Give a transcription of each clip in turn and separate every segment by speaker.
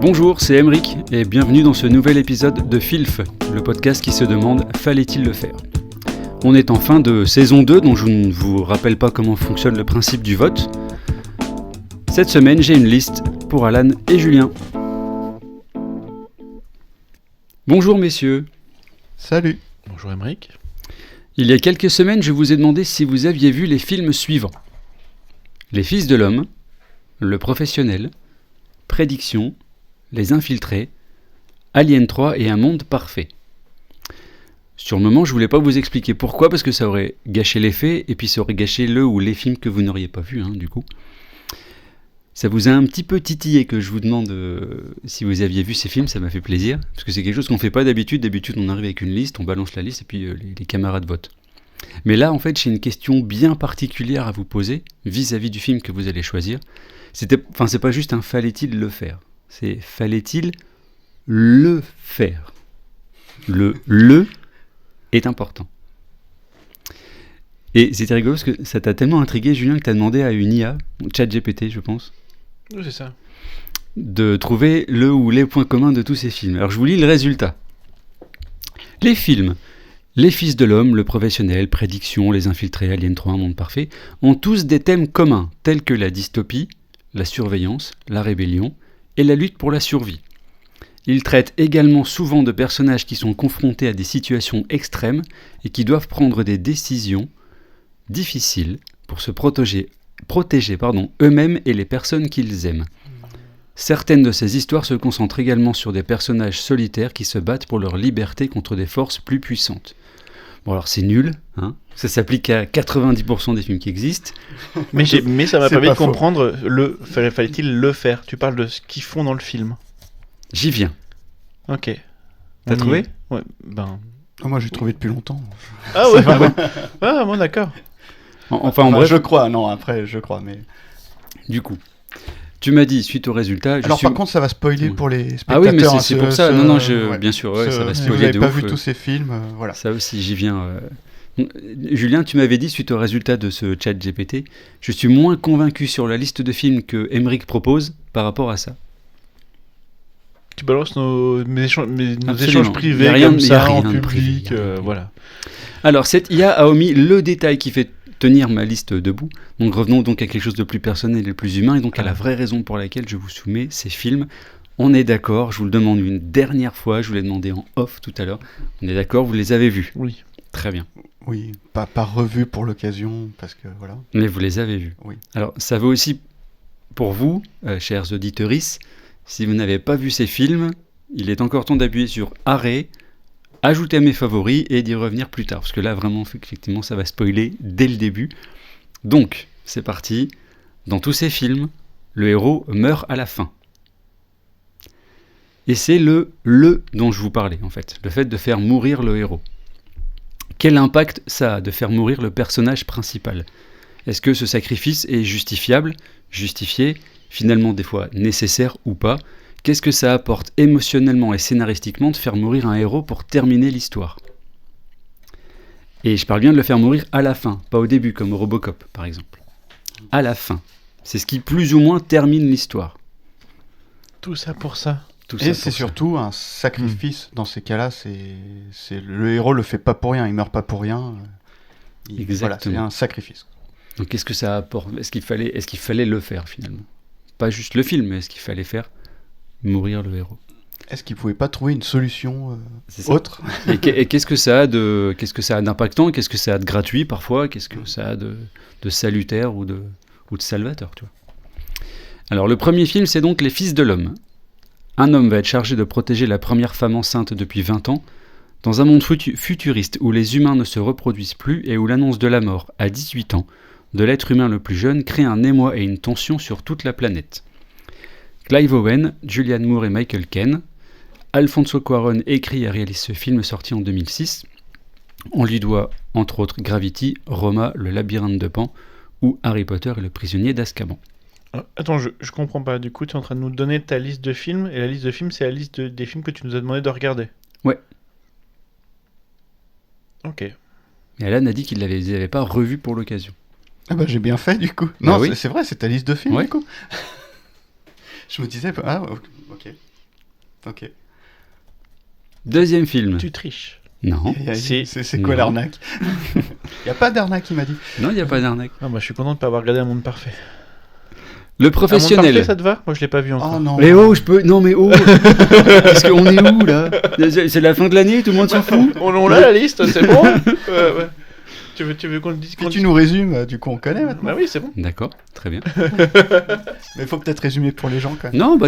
Speaker 1: Bonjour, c'est Emeric et bienvenue dans ce nouvel épisode de FILF, le podcast qui se demande « Fallait-il le faire ?» On est en fin de saison 2, donc je ne vous rappelle pas comment fonctionne le principe du vote. Cette semaine, j'ai une liste pour Alan et Julien. Bonjour messieurs.
Speaker 2: Salut.
Speaker 3: Bonjour Emeric.
Speaker 1: Il y a quelques semaines, je vous ai demandé si vous aviez vu les films suivants. Les Fils de l'Homme, Le Professionnel, Prédiction, Les Infiltrés, Alien 3 et Un Monde Parfait. Sur le moment, je voulais pas vous expliquer pourquoi, parce que ça aurait gâché l'effet, et puis ça aurait gâché le ou les films que vous n'auriez pas vus, du coup. Ça vous a un petit peu titillé que je vous demande si vous aviez vu ces films, ça m'a fait plaisir, parce que c'est quelque chose qu'on fait pas d'habitude. D'habitude, on arrive avec une liste, on balance la liste, et puis les camarades votent. Mais là, en fait, j'ai une question bien particulière à vous poser, vis-à-vis du film que vous allez choisir. C'est pas juste un « fallait-il le faire », c'est « fallait-il le faire ». Le est important. Et c'était rigolo parce que ça t'a tellement intrigué, Julien, que t'as demandé à une IA, ChatGPT, je pense,
Speaker 3: Oui, c'est ça.
Speaker 1: de trouver le ou les points communs de tous ces films. Alors je vous lis le résultat. Les films Les Fils de l'Homme, Le Professionnel, Prédiction, Les Infiltrés, Alien 3, Un Monde Parfait ont tous des thèmes communs, tels que la dystopie, la surveillance, la rébellion et la lutte pour la survie. Ils traitent également souvent de personnages qui sont confrontés à des situations extrêmes et qui doivent prendre des décisions difficiles pour se protéger eux-mêmes et les personnes qu'ils aiment. Certaines de ces histoires se concentrent également sur des personnages solitaires qui se battent pour leur liberté contre des forces plus puissantes. Bon alors c'est nul, ça s'applique à 90% des films qui existent.
Speaker 3: Mais ça m'a permis de
Speaker 2: faux.
Speaker 3: comprendre fallait-il le faire. Tu parles de ce qu'ils font dans le film.
Speaker 1: J'y viens.
Speaker 3: Ok.
Speaker 1: T'as trouvé ?
Speaker 3: Ouais, ben...
Speaker 2: Moi, j'ai trouvé depuis longtemps.
Speaker 3: Ah ouais, ah bon, d'accord.
Speaker 1: Enfin, en bref,
Speaker 2: je crois, mais...
Speaker 1: du coup, tu m'as dit, suite au résultat...
Speaker 2: Par contre, ça va spoiler pour les spectateurs.
Speaker 1: Ah oui, mais c'est pour ça. Bien sûr, ça va
Speaker 2: Si
Speaker 1: spoiler
Speaker 2: vous n'avez
Speaker 1: de
Speaker 2: pas
Speaker 1: ouf.
Speaker 2: vu tous ces films, voilà.
Speaker 1: Ça aussi, j'y viens. Julien, tu m'avais dit, suite au résultat de ce chat GPT, je suis moins convaincu sur la liste de films que Emeric propose par rapport à ça.
Speaker 3: Tu balances nos
Speaker 1: Absolument.
Speaker 3: échanges privés
Speaker 1: Y a rien
Speaker 3: comme
Speaker 1: de- y a
Speaker 3: ça,
Speaker 1: rien
Speaker 3: en
Speaker 1: de privé,
Speaker 3: public,
Speaker 1: y a rien de privé.
Speaker 3: voilà.
Speaker 1: Alors, cette IA a omis le détail qui fait tenir ma liste debout. Donc revenons donc à quelque chose de plus personnel et de plus humain, et donc à la vraie raison pour laquelle je vous soumets ces films. On est d'accord, je vous le demande une dernière fois, je vous l'ai demandé en off tout à l'heure. On est d'accord, vous les avez vus ?
Speaker 3: Oui.
Speaker 1: Très bien.
Speaker 2: Oui, pas revu pour l'occasion, parce que voilà.
Speaker 1: Mais vous les avez vus.
Speaker 2: Oui.
Speaker 1: Alors, ça vaut aussi pour vous, chers auditeuristes, si vous n'avez pas vu ces films, il est encore temps d'appuyer sur « Arrêt », ajouter à mes favoris et d'y revenir plus tard. Parce que là, vraiment, effectivement, ça va spoiler dès le début. Donc, c'est parti. Dans tous ces films, le héros meurt à la fin. Et c'est le dont je vous parlais, en fait. Le fait de faire mourir le héros. Quel impact ça a de faire mourir le personnage principal ? Est-ce que ce sacrifice est justifiable, justifié, finalement des fois nécessaire ou pas ? Qu'est-ce que ça apporte émotionnellement et scénaristiquement de faire mourir un héros pour terminer l'histoire ? Et je parle bien de le faire mourir à la fin, pas au début, comme Robocop par exemple. À la fin. C'est ce qui plus ou moins termine l'histoire.
Speaker 3: Tout ça pour ça.
Speaker 1: Tout ça
Speaker 2: Et
Speaker 1: pour
Speaker 2: c'est
Speaker 1: ça.
Speaker 2: surtout un sacrifice. Dans ces cas-là, c'est le héros le fait pas pour rien, il meurt pas pour rien. Voilà,
Speaker 1: Exactement.
Speaker 2: c'est un sacrifice.
Speaker 1: Donc qu'est-ce que ça apporte ? Est-ce qu'il fallait le faire finalement ? Pas juste le film, mais est-ce qu'il fallait faire mourir le héros ?
Speaker 2: Est-ce qu'il pouvait pas trouver une solution
Speaker 1: C'est ça.
Speaker 2: autre ?
Speaker 1: Et qu'est-ce que ça a d'impactant ? Qu'est-ce que ça a de gratuit parfois ? Qu'est-ce que ça a de salutaire ou de salvateur, tu vois ? Alors le premier film, c'est donc Les Fils de l'Homme. Un homme va être chargé de protéger la première femme enceinte depuis 20 ans, dans un monde futuriste où les humains ne se reproduisent plus et où l'annonce de la mort, à 18 ans, de l'être humain le plus jeune crée un émoi et une tension sur toute la planète. Clive Owen, Julianne Moore et Michael Caine. Alfonso Cuarón écrit et réalise ce film sorti en 2006. On lui doit, entre autres, Gravity, Roma, Le Labyrinthe de Pan ou Harry Potter et le prisonnier d'Azkaban.
Speaker 3: Attends, je comprends pas. Du coup, tu es en train de nous donner ta liste de films, et la liste de films, c'est la liste des films que tu nous as demandé de regarder.
Speaker 1: Ouais.
Speaker 3: Ok.
Speaker 1: Et Alan a dit qu'il ne les avait pas revus pour l'occasion.
Speaker 2: Ah bah j'ai bien fait du coup.
Speaker 1: Bah
Speaker 2: Non,
Speaker 1: oui.
Speaker 2: c'est vrai, c'est ta liste de films
Speaker 1: Ouais.
Speaker 2: du coup. Je me disais, ok. Ok.
Speaker 1: Deuxième film.
Speaker 3: Tu triches.
Speaker 1: Non.
Speaker 2: C'est quoi
Speaker 1: Non.
Speaker 2: l'arnaque? Il n'y a pas d'arnaque, il m'a dit.
Speaker 1: Non, il n'y a pas d'arnaque.
Speaker 3: Ah, bah, je suis content de ne pas avoir regardé Un Monde Parfait.
Speaker 1: Le
Speaker 3: Un Monde
Speaker 1: professionnel.
Speaker 3: Parfait, ça te va? Moi, je l'ai pas vu encore.
Speaker 2: Oh non.
Speaker 1: Mais oh, je peux. Non, mais oh. Qu'est-ce qu'on est où là? C'est la fin de l'année, tout le monde s'en fout.
Speaker 3: On a la liste, c'est bon? Ouais. Tu veux qu'on dise
Speaker 2: Puis tu nous résumes, du coup on connaît maintenant.
Speaker 3: Bah oui, c'est bon.
Speaker 1: D'accord, très bien.
Speaker 2: Mais il faut peut-être résumer pour les gens quand même.
Speaker 1: Non,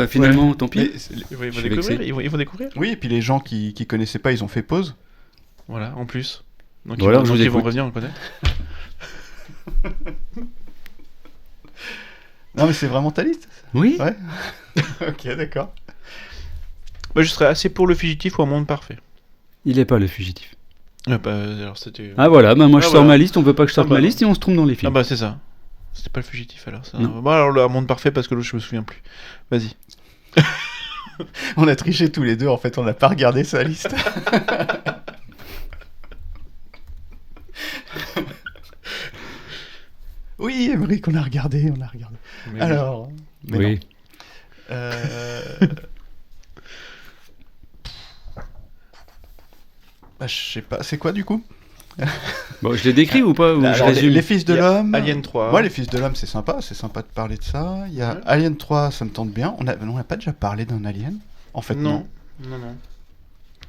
Speaker 1: finalement, tant pis.
Speaker 2: Mais
Speaker 3: Ils vont
Speaker 1: Je suis
Speaker 3: découvrir.
Speaker 1: vexé.
Speaker 3: Ils vont découvrir.
Speaker 2: oui, et puis les gens qui connaissaient pas, ils ont fait pause.
Speaker 3: Voilà, en plus. Donc
Speaker 1: Bon, alors, je vous
Speaker 3: ils vont
Speaker 1: écoute.
Speaker 3: revenir, on connaît.
Speaker 2: Non mais c'est vraiment ta liste?
Speaker 1: Oui.
Speaker 2: Ouais. Ok, d'accord.
Speaker 3: Bah, je serais assez pour Le Fugitif ou Un Monde Parfait.
Speaker 1: Il est pas le fugitif.
Speaker 3: Alors c'était.
Speaker 1: Ah voilà, bah moi je
Speaker 3: Ah,
Speaker 1: sors
Speaker 3: voilà.
Speaker 1: ma liste, on veut pas que je sorte
Speaker 3: Ah, bah,
Speaker 1: ma
Speaker 3: non.
Speaker 1: liste et on se trompe dans les
Speaker 3: Ah
Speaker 1: films.
Speaker 3: bah c'est ça. C'était pas Le Fugitif alors ça.
Speaker 1: Non.
Speaker 3: Bah alors le Un Monde Parfait parce que l'autre je me souviens plus. Vas-y.
Speaker 2: On a triché tous les deux, en fait, on n'a pas regardé sa liste. Oui, Émeric, on a regardé.
Speaker 3: Mais
Speaker 2: Alors, mais
Speaker 1: Oui.
Speaker 2: non. Bah, je sais pas, c'est quoi du coup?
Speaker 1: Bon, je l'ai décrit ou pas ou je
Speaker 2: Alors,
Speaker 1: résume
Speaker 2: les Fils de
Speaker 3: Il y a
Speaker 2: l'Homme.
Speaker 3: Alien 3.
Speaker 2: Ouais, les Fils de l'Homme, c'est sympa de parler de ça. Il y a
Speaker 3: Ouais.
Speaker 2: Alien 3, ça me tente bien. On n'a pas déjà parlé d'un Alien? En fait, non.
Speaker 3: Non.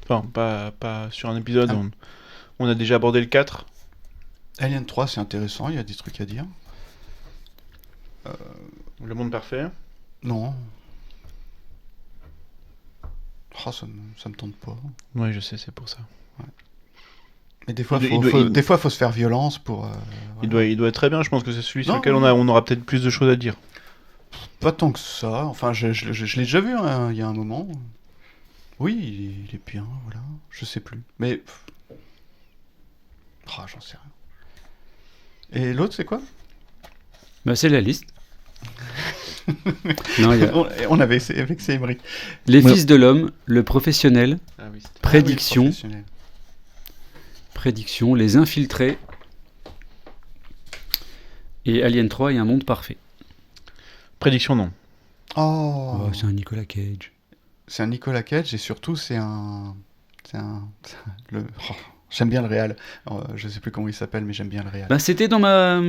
Speaker 3: Enfin, pas sur un épisode.
Speaker 2: Ah.
Speaker 3: On a déjà abordé le 4.
Speaker 2: Alien 3, c'est intéressant, il y a des trucs à dire.
Speaker 3: Le Monde Parfait.
Speaker 2: Non. Oh, ça me tente pas.
Speaker 3: Ouais, je sais, c'est pour ça.
Speaker 2: Mais des fois,
Speaker 3: Il doit-
Speaker 2: faut se faire violence pour.
Speaker 3: Il
Speaker 2: voilà.
Speaker 3: doit être très bien, je pense que c'est celui sur
Speaker 2: Non,
Speaker 3: lequel
Speaker 2: non.
Speaker 3: on aura peut-être plus de choses à dire.
Speaker 2: Pas tant que ça. Enfin, je l'ai déjà vu hein, il y a un moment. Oui, il est bien, voilà. Je sais plus. Mais. Ah, j'en sais rien. Et l'autre, c'est quoi?
Speaker 1: Bah c'est la liste. Non, il y a
Speaker 2: On avait vexé Émeric.
Speaker 1: Les
Speaker 3: Ouais.
Speaker 1: Fils de l'Homme, Le Professionnel,
Speaker 3: Ah oui,
Speaker 1: Prédiction,
Speaker 2: Ah oui, le professionnel.
Speaker 1: Prédiction, Les Infiltrés et Alien 3 et Un Monde Parfait.
Speaker 3: Prédiction, non.
Speaker 2: Oh,
Speaker 1: Oh, c'est un Nicolas Cage.
Speaker 2: c'est un Nicolas Cage et surtout, oh, j'aime bien le réal. Je sais plus comment il s'appelle, mais j'aime bien le réal.
Speaker 1: Bah c'était dans ma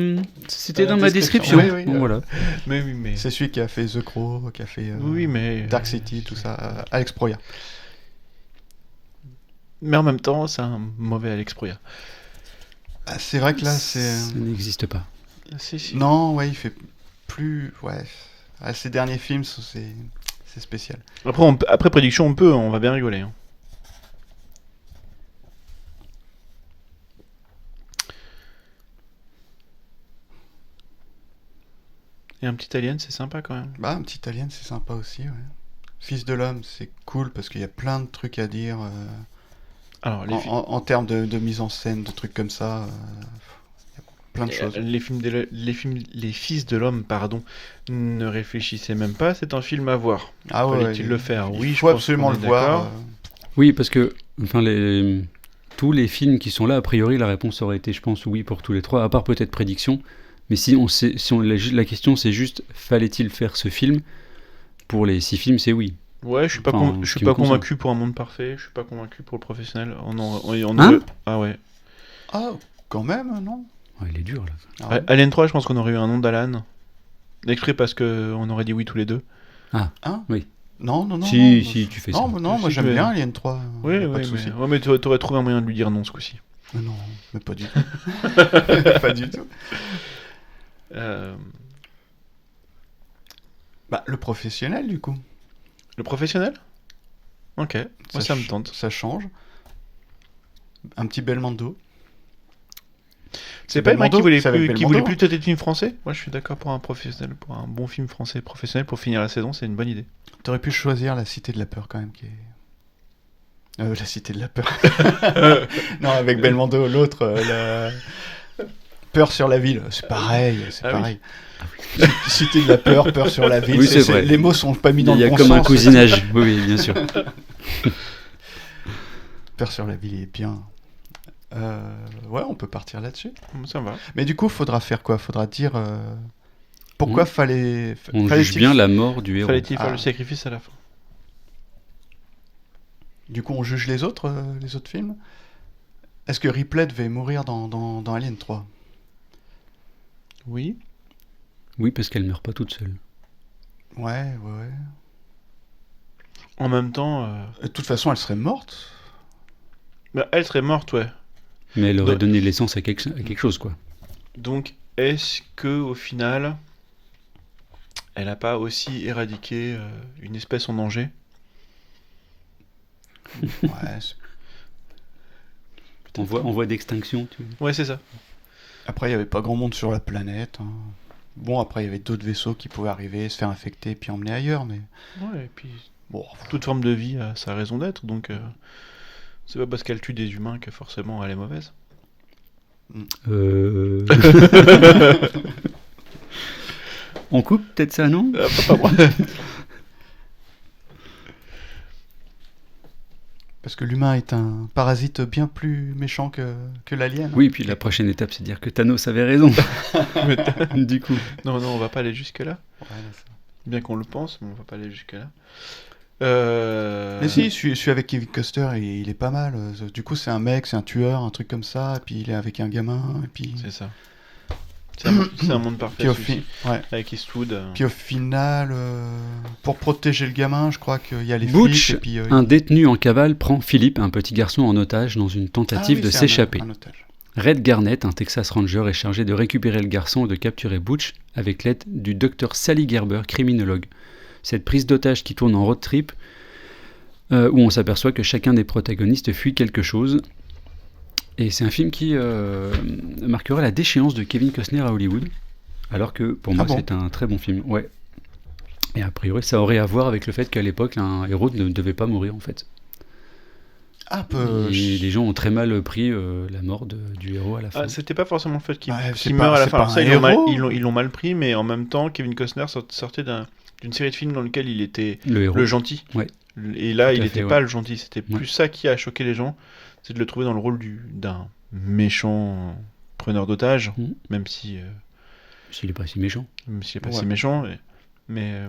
Speaker 1: description.
Speaker 2: Oui, oui,
Speaker 1: Bon, voilà.
Speaker 3: Mais oui, mais.
Speaker 2: C'est celui qui a fait The Crow, qui a fait
Speaker 3: Oui, mais.
Speaker 2: Dark City, tout ça. Alex Proya.
Speaker 3: Mais en même temps, c'est un mauvais Alex Proya.
Speaker 2: Ah, c'est vrai que là, c'est.
Speaker 1: Ça n'existe pas.
Speaker 3: Si.
Speaker 2: Non, ouais, il fait plus. Ouais. Ah, ses derniers films, c'est spécial.
Speaker 3: Après Prédiction, on va bien rigoler. Hein. Et un petit alien, c'est sympa quand même.
Speaker 2: Bah, un petit alien, c'est sympa aussi, ouais. Fils de l'homme, c'est cool parce qu'il y a plein de trucs à dire
Speaker 3: Alors,
Speaker 2: en termes de mise en scène, de trucs comme ça. Il y a plein de choses.
Speaker 3: les fils de l'homme, pardon, ne réfléchissez même pas. C'est un film à voir.
Speaker 2: Ah ouais,
Speaker 3: Fallait-il le faire? Oui,
Speaker 2: il
Speaker 3: je
Speaker 2: faut
Speaker 3: pense
Speaker 2: absolument
Speaker 3: qu'on
Speaker 2: le
Speaker 3: est
Speaker 2: voir.
Speaker 3: d'accord.
Speaker 1: Oui, parce que enfin tous les films qui sont là, a priori, la réponse aurait été, je pense, oui pour tous les trois, à part peut-être Prédiction. Mais la question c'est juste, fallait-il faire ce film? Pour les 6 films, c'est oui.
Speaker 3: Ouais, je suis pas,
Speaker 1: Enfin,
Speaker 3: je
Speaker 1: ce
Speaker 3: suis
Speaker 1: qui
Speaker 3: pas
Speaker 1: me concerne.
Speaker 3: convaincu pour Un Monde Parfait. Je suis pas convaincu pour Le Professionnel.
Speaker 1: Hein
Speaker 3: Ah ouais.
Speaker 2: Ah, quand même, non?
Speaker 1: Oh, il est dur là.
Speaker 2: Ah ouais.
Speaker 3: Alien 3, je pense qu'on aurait eu un nom d'Alan. Exprès parce qu'on aurait dit oui tous les deux.
Speaker 2: Hein?
Speaker 1: Oui.
Speaker 2: Non, non, non.
Speaker 1: Si,
Speaker 2: non,
Speaker 1: si, tu fais
Speaker 2: non,
Speaker 1: ça.
Speaker 2: non, moi
Speaker 3: Si,
Speaker 2: j'aime
Speaker 3: mais-
Speaker 2: bien Alien 3.
Speaker 3: Oui,
Speaker 2: pas
Speaker 3: oui,
Speaker 2: de souci.
Speaker 3: mais t'aurais trouvé un moyen de lui dire non ce coup-ci.
Speaker 2: Non, mais pas du tout. Pas du tout. Bah, le professionnel, du coup.
Speaker 3: Le Professionnel? Ok, moi ça me tente.
Speaker 2: Ça change. Un petit Belmondo.
Speaker 3: C'est pas Emma qui voulait
Speaker 2: c'est avec
Speaker 3: plus,
Speaker 2: Belmondo.
Speaker 3: peut-être des films français? Moi je suis d'accord pour un professionnel, pour un bon film français professionnel pour finir la saison, c'est une bonne idée.
Speaker 2: T'aurais pu choisir La Cité de la Peur, quand même, qui est... La Cité de la Peur. Non, avec Belmondo, l'autre, Peur sur la ville. C'est pareil, c'est
Speaker 3: Ah oui.
Speaker 2: pareil. Cité de la Peur, Peur sur la ville.
Speaker 1: Oui, c'est vrai.
Speaker 2: Les mots sont pas mis dans
Speaker 1: Il y
Speaker 2: le
Speaker 1: a
Speaker 2: bon
Speaker 1: comme un
Speaker 2: sens.
Speaker 1: cousinage. Oui, oui, bien sûr.
Speaker 2: Peur sur la ville, il est bien. Ouais, on peut partir là-dessus.
Speaker 3: Ça va.
Speaker 2: Mais du coup, faudra faire quoi? Faudra dire pourquoi
Speaker 1: On
Speaker 2: fallait-il
Speaker 1: juge bien la mort du héros.
Speaker 3: Fallait-il faire
Speaker 2: Ah.
Speaker 3: le sacrifice à la fin?
Speaker 2: Du coup, on juge les autres films. Est-ce que Ripley devait mourir dans Alien 3?
Speaker 3: Oui.
Speaker 1: Oui, parce qu'elle meurt pas toute seule.
Speaker 2: Ouais.
Speaker 3: En même temps,
Speaker 2: De toute façon, elle serait morte.
Speaker 3: bah, elle serait morte, ouais.
Speaker 1: Mais elle aurait
Speaker 3: Donc-
Speaker 1: donné l'essence à quelque chose, quoi.
Speaker 3: Donc, est-ce que au final, elle n'a pas aussi éradiqué une espèce en danger?
Speaker 2: Ouais,
Speaker 1: En voie d'extinction, tu vois.
Speaker 3: Ouais, c'est ça.
Speaker 2: Après, il n'y avait pas grand monde sur la planète. Hein. Bon, après, il y avait d'autres vaisseaux qui pouvaient arriver, se faire infecter, puis emmener ailleurs, mais...
Speaker 3: Ouais, et puis
Speaker 2: Bon,
Speaker 3: toute forme de vie a sa raison d'être, donc c'est pas parce qu'elle tue des humains que forcément elle est mauvaise.
Speaker 1: On coupe peut-être ça, non?
Speaker 3: Pas moi.
Speaker 2: parce que l'humain est un parasite bien plus méchant que l'alien.
Speaker 1: Oui, puis la prochaine étape, c'est de dire que Thanos avait raison. Du coup.
Speaker 3: Non, on va pas aller jusque-là.
Speaker 2: Ouais, là, ça-
Speaker 3: Bien qu'on le pense, mais on va pas aller jusque-là.
Speaker 2: Mais si, je suis avec Kevin Costner et il est pas mal. Du coup, c'est un mec, c'est un tueur, un truc comme ça, et puis il est avec un gamin, et puis...
Speaker 3: C'est ça. C'est un monde parfait,
Speaker 2: Puis au,
Speaker 3: celui-ci,
Speaker 2: ouais.
Speaker 3: avec Eastwood.
Speaker 2: Puis au final, pour protéger le gamin, je crois qu'il y a les
Speaker 1: Butch,
Speaker 2: flics, et puis...
Speaker 1: un détenu en cavale, prend Philippe, un petit garçon en otage, dans une tentative de s'échapper.
Speaker 2: Un otage.
Speaker 1: Red Garnett, un Texas Ranger, est chargé de récupérer le garçon et de capturer Butch avec l'aide du docteur Sally Gerber, criminologue. Cette prise d'otage qui tourne en road trip, où on s'aperçoit que chacun des protagonistes fuit quelque chose. Et c'est un film qui marquera la déchéance de Kevin Costner à Hollywood, alors que pour moi
Speaker 2: bon
Speaker 1: c'est un très bon film. Ouais. Et a priori ça aurait à voir avec le fait qu'à l'époque un héros ne devait pas mourir en fait. Et les gens ont très mal pris la mort du héros à la fin.
Speaker 3: Ah, c'était pas forcément le fait qu'il
Speaker 2: Ouais, c'est
Speaker 3: qu'il
Speaker 2: pas-
Speaker 3: meurt à la
Speaker 2: c'est
Speaker 3: fin.
Speaker 2: pas
Speaker 3: Alors ça,
Speaker 2: un
Speaker 3: ils
Speaker 2: héros.
Speaker 3: l'ont mal pris, mais en même temps, Kevin Costner sortait d'une série de films dans lequel il était
Speaker 1: Le héros.
Speaker 3: le gentil.
Speaker 1: Ouais.
Speaker 3: Et là,
Speaker 1: Tout à
Speaker 3: il
Speaker 1: fait,
Speaker 3: n'était
Speaker 1: ouais.
Speaker 3: pas le gentil. C'était
Speaker 1: Ouais.
Speaker 3: plus ça qui a choqué les gens, c'est de le trouver dans le rôle d'un méchant preneur d'otages,
Speaker 1: Mhm.
Speaker 3: même si
Speaker 1: S'il est pas si méchant.
Speaker 3: même s'il est pas
Speaker 2: Ouais.
Speaker 3: si méchant. Mais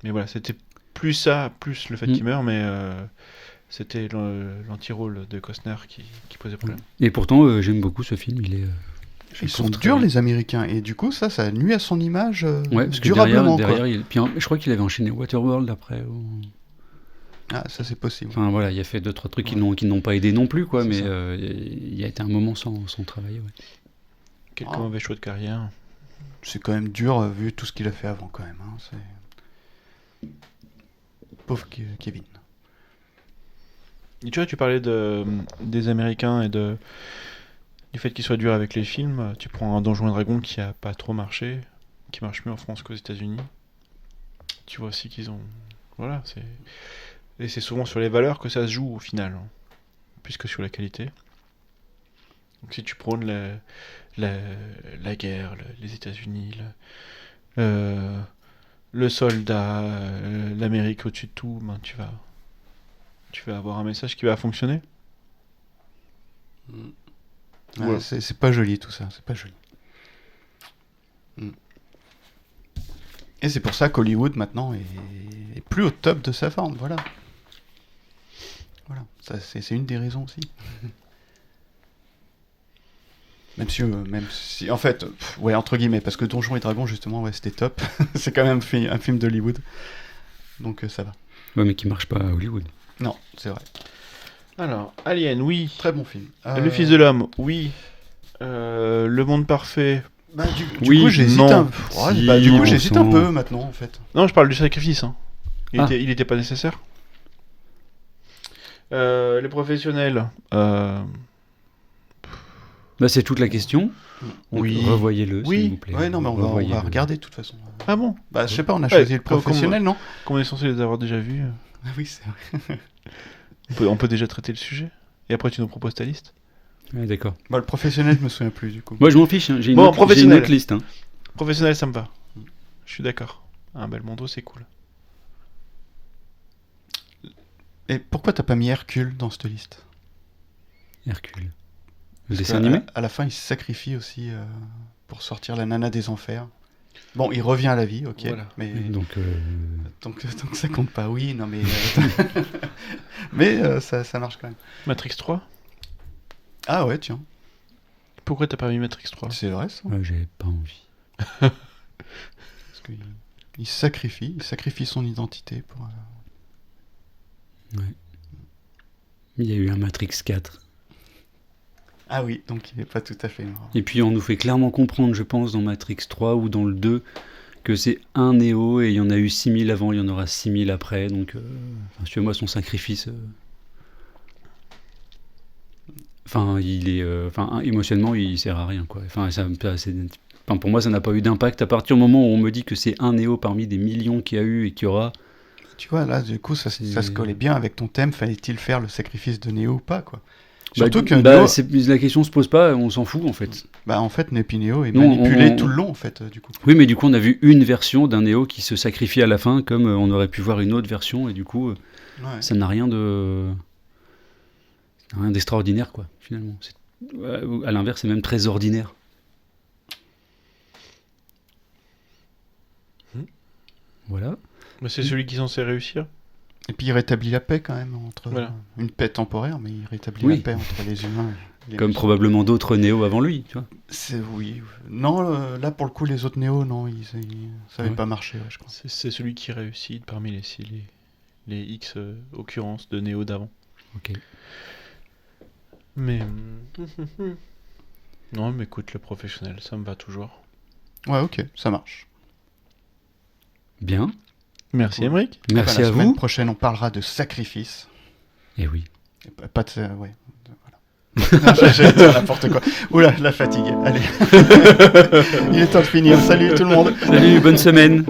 Speaker 3: voilà, c'était plus ça, plus le fait
Speaker 1: Mhm.
Speaker 3: qu'il meure, mais c'était l'anti-rôle de Costner qui posait problème.
Speaker 1: Et pourtant j'aime beaucoup ce film. Il est. je le
Speaker 2: Ils sont
Speaker 1: trouve très
Speaker 2: durs,
Speaker 1: bien.
Speaker 2: les Américains, et du coup, ça nuit à son image
Speaker 1: Ouais, parce que
Speaker 2: durablement,
Speaker 1: derrière
Speaker 2: quoi.
Speaker 1: puis, je crois qu'il avait enchaîné Waterworld après.
Speaker 2: Ah, ça, c'est possible.
Speaker 1: Enfin voilà, il a fait 2-3 trucs qui
Speaker 2: Ouais.
Speaker 1: n'ont pas aidé non plus, quoi,
Speaker 2: C'est
Speaker 1: mais
Speaker 2: ça.
Speaker 1: il y a été un moment sans travail. Ouais.
Speaker 3: Quelques
Speaker 2: Ah.
Speaker 3: mauvais choix de carrière.
Speaker 2: C'est quand même dur, vu tout ce qu'il a fait avant, quand même. Hein. Pauvre Kevin.
Speaker 3: Et tu vois, tu parlais des Américains et du fait qu'ils soient durs avec les films. Tu prends un Donjons et Dragons qui a pas trop marché, qui marche mieux en France qu'aux États-Unis. Tu vois aussi qu'ils ont. Voilà, et c'est souvent sur les valeurs que ça se joue au final, hein, plus que sur la qualité. Donc si tu prônes la guerre, les États-Unis, le soldat, l'Amérique au-dessus de tout, ben tu vas avoir un message qui va fonctionner.
Speaker 2: Ouais,
Speaker 3: Ouais.
Speaker 2: c'est pas joli, tout ça. C'est pas joli. Et c'est pour ça qu'Hollywood, maintenant, est plus au top de sa forme. Voilà. Voilà. Ça, c'est une des raisons aussi. Même si, en fait, ouais, entre guillemets, parce que Donjons et Dragons, justement, ouais, c'était top. C'est quand même un film d'Hollywood. Donc ça va.
Speaker 1: Ouais, mais qui marche pas à Hollywood.
Speaker 2: Non, c'est vrai.
Speaker 3: Alors, Alien, oui.
Speaker 2: Très bon film.
Speaker 3: Le Fils de l'homme, oui. Le monde parfait.
Speaker 2: Bah, du
Speaker 1: Oui,
Speaker 2: coup, j'hésite
Speaker 3: non.
Speaker 2: un peu. Ouais,
Speaker 1: Si,
Speaker 2: bah, du coup,
Speaker 1: bon
Speaker 2: j'hésite
Speaker 1: sang.
Speaker 2: un peu maintenant, en fait.
Speaker 3: Non, je parle du sacrifice. Hein.
Speaker 1: Ah.
Speaker 3: Il était pas nécessaire. Les professionnels.
Speaker 1: Bah, c'est toute la question. Donc,
Speaker 3: Oui.
Speaker 1: revoyez-le,
Speaker 3: Oui.
Speaker 1: s'il vous plaît.
Speaker 2: Ouais, non, mais on va
Speaker 1: Revoyez-le.
Speaker 2: regarder de toute façon.
Speaker 3: Ah bon?
Speaker 2: Bah, je sais pas, on a
Speaker 3: Ouais,
Speaker 2: choisi le
Speaker 3: comme-
Speaker 2: professionnel, non?
Speaker 3: Comme on est censé les avoir déjà vus,
Speaker 2: Ah oui, c'est vrai.
Speaker 3: on peut déjà traiter le sujet. Et après, tu nous proposes ta liste.
Speaker 1: Ouais, d'accord.
Speaker 2: Bah, le professionnel, je me souviens plus, du coup.
Speaker 1: Moi, je m'en fiche. Hein. J'ai une,
Speaker 3: Bon,
Speaker 1: autre,
Speaker 3: professionnel.
Speaker 1: j'ai une autre liste. Hein.
Speaker 3: Professionnel, ça me va. Je suis d'accord. Un Belmondo, c'est cool.
Speaker 2: Et pourquoi t'as pas mis Hercule dans cette liste?
Speaker 1: Hercule. Le
Speaker 2: Parce
Speaker 1: dessin
Speaker 2: que,
Speaker 1: animé
Speaker 2: à la fin, il se sacrifie aussi pour sortir la nana des enfers. Bon, il revient à la vie, ok.
Speaker 3: Voilà.
Speaker 2: Mais
Speaker 1: Donc,
Speaker 2: donc ça compte pas. Oui, non, mais mais ça marche quand même.
Speaker 3: Matrix 3?
Speaker 2: Ah ouais, tiens,
Speaker 3: Pourquoi t'as pas mis Matrix 3?
Speaker 2: c'est vrai ça.
Speaker 1: j'avais pas envie.
Speaker 2: Parce qu'il il sacrifie son identité pour.
Speaker 1: Il y a eu un Matrix 4.
Speaker 2: Ah oui, donc il est pas tout à fait mort.
Speaker 1: Et puis on nous fait clairement comprendre, je pense, dans Matrix 3 ou dans le 2, que c'est un Néo et il y en a eu 6000 avant, il y en aura 6000 après. Donc, si tu veux, moi, son sacrifice... Enfin, il est... émotionnellement, il sert à rien, quoi. Enfin, pour moi, ça n'a pas eu d'impact. À partir du moment où on me dit que c'est un Néo parmi des millions qu'il y a eu et qu'il y aura...
Speaker 2: Tu vois, là, du coup, ça se collait bien avec ton thème. Fallait-il faire le sacrifice de Néo ou pas, quoi? Surtout que Néo...
Speaker 1: la question se pose pas, on s'en fout, en fait.
Speaker 2: Bah, en fait, Néo est
Speaker 1: Non,
Speaker 2: manipulé tout le long, en fait, du coup.
Speaker 1: Oui, mais du coup, on a vu une version d'un Néo qui se sacrifie à la fin, comme on aurait pu voir une autre version, et du coup,
Speaker 2: Ouais.
Speaker 1: ça n'a rien d'extraordinaire, quoi, finalement. À l'inverse, c'est même très ordinaire. Voilà.
Speaker 3: Mais c'est celui qui est censé réussir.
Speaker 2: Et puis il rétablit la paix quand même entre
Speaker 3: Voilà.
Speaker 2: une paix temporaire, mais il rétablit
Speaker 1: Oui.
Speaker 2: la paix entre les humains. Et les
Speaker 1: Comme
Speaker 2: machins.
Speaker 1: probablement d'autres Néo avant lui, tu vois.
Speaker 2: C'est oui. Non, là pour le coup les autres Néo, non, ça avait
Speaker 1: Ouais.
Speaker 2: pas marché, ouais, je crois.
Speaker 3: C'est celui qui réussit parmi les X occurrences de Néo d'avant.
Speaker 1: Ok.
Speaker 3: Mais. Non, mais écoute, le professionnel, ça me va toujours.
Speaker 2: Ouais, ok, ça marche.
Speaker 1: Bien.
Speaker 3: Merci,
Speaker 2: Cool.
Speaker 3: Emmerich.
Speaker 1: Merci
Speaker 2: La
Speaker 1: à
Speaker 2: semaine
Speaker 1: vous.
Speaker 2: prochaine, on parlera de sacrifice.
Speaker 1: Et oui.
Speaker 2: Et pas de ouais. Voilà. Non, j'allais dire n'importe quoi. Oula, la fatigue. Allez. Il est temps de finir. Salut tout le monde.
Speaker 1: Salut, bonne semaine.